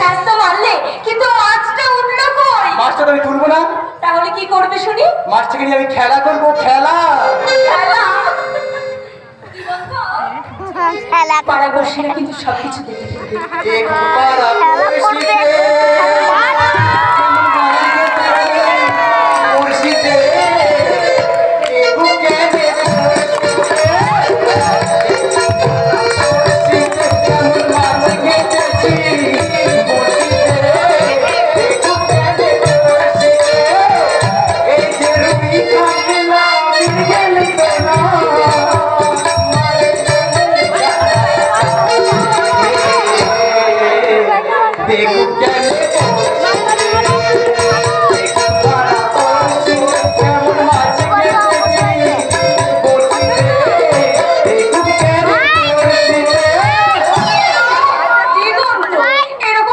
ব্যাস তো মারলে, কিন্তু মাছটা উঠলো কই? মাছটা তো আমি তুলবো না। তাহলে কি করবে শুনি? মাছটাকে নিয়ে আমি খেলা করবো, খেলা। খেলা? পাড়াবর্ষীরা কিন্তু সবকিছু দেখে ফেলবে। देखो क्या